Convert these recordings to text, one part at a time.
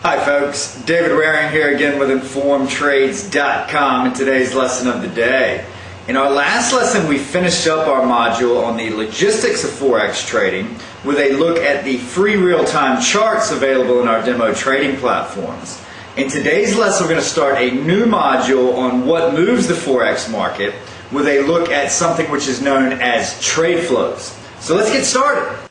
Hi folks, David Waring here again with InformedTrades.com and today's lesson of the day. In our last lesson we finished up our module on the logistics of Forex trading with a look at the free real-time charts available in our demo trading platforms. In today's lesson we're going to start a new module on what moves the Forex market with a look at something which is known as trade flows. So let's get started.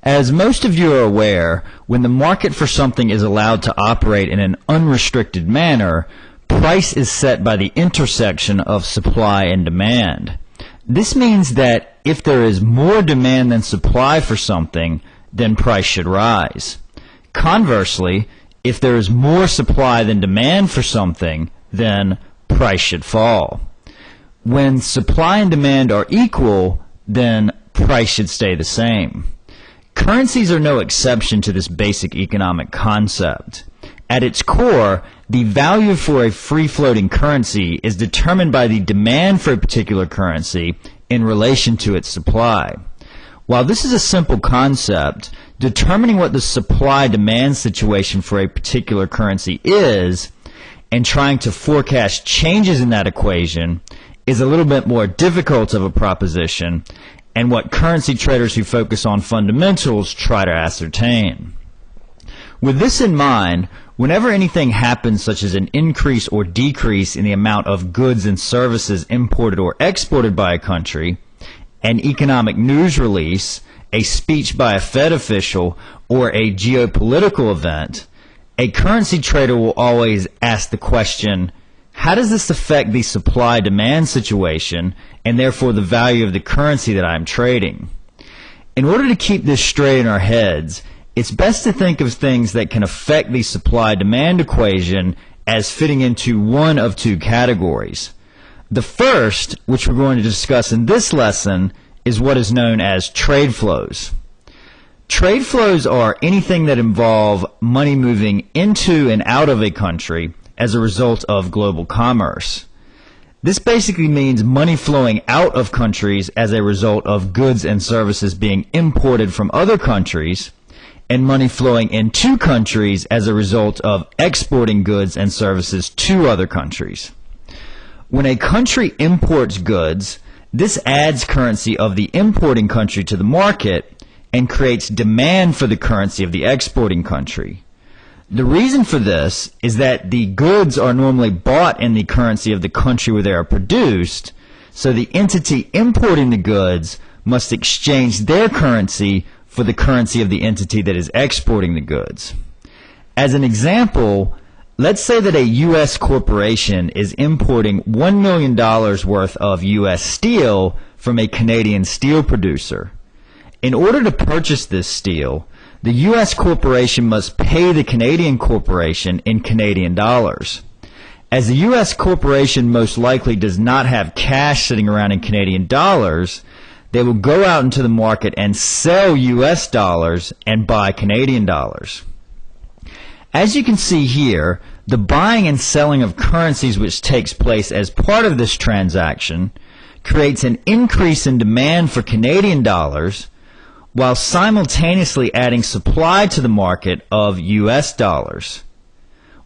As most of you are aware, when the market for something is allowed to operate in an unrestricted manner, price is set by the intersection of supply and demand. This means that if there is more demand than supply for something, then price should rise. Conversely, if there is more supply than demand for something, then price should fall. When supply and demand are equal, then price should stay the same. Currencies are no exception to this basic economic concept. At its core, the value for a free-floating currency is determined by the demand for a particular currency in relation to its supply. While this is a simple concept, determining what the supply-demand situation for a particular currency is and trying to forecast changes in that equation is a little bit more difficult of a proposition, and what currency traders who focus on fundamentals try to ascertain. With this in mind, whenever anything happens such as an increase or decrease in the amount of goods and services imported or exported by a country, an economic news release, a speech by a Fed official, or a geopolitical event, a currency trader will always ask the question, how does this affect the supply-demand situation and therefore the value of the currency that I'm trading? In order to keep this straight in our heads, it's best to think of things that can affect the supply-demand equation as fitting into one of two categories. The first, which we're going to discuss in this lesson, is what is known as trade flows. Trade flows are anything that involve money moving into and out of a country as a result of global commerce. This basically means money flowing out of countries as a result of goods and services being imported from other countries, and money flowing into countries as a result of exporting goods and services to other countries. When a country imports goods, this adds currency of the importing country to the market and creates demand for the currency of the exporting country. The reason for this is that the goods are normally bought in the currency of the country where they are produced, so the entity importing the goods must exchange their currency for the currency of the entity that is exporting the goods. As an example, let's say that a U.S. corporation is importing $1 million worth of U.S. steel from a Canadian steel producer. In order to purchase this steel, the U.S. corporation must pay the Canadian corporation in Canadian dollars. As the U.S. corporation most likely does not have cash sitting around in Canadian dollars, they will go out into the market and sell U.S. dollars and buy Canadian dollars. As you can see here, the buying and selling of currencies which takes place as part of this transaction creates an increase in demand for Canadian dollars, while simultaneously adding supply to the market of U.S. dollars.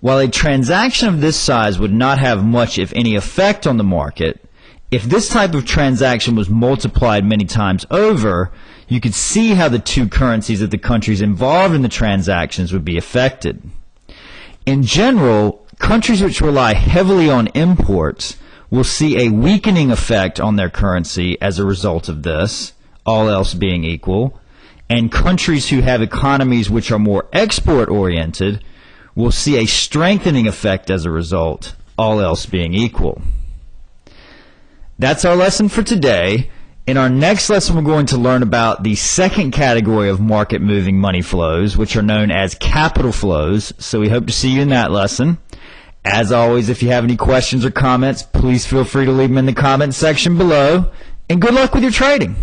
While a transaction of this size would not have much, if any, effect on the market, if this type of transaction was multiplied many times over, you could see how the two currencies of the countries involved in the transactions would be affected. In general, countries which rely heavily on imports will see a weakening effect on their currency as a result of this, all else being equal, and countries who have economies which are more export-oriented will see a strengthening effect as a result, all else being equal. That's our lesson for today. In our next lesson, we're going to learn about the second category of market-moving money flows, which are known as capital flows, so we hope to see you in that lesson. As always, if you have any questions or comments, please feel free to leave them in the comments section below, and good luck with your trading.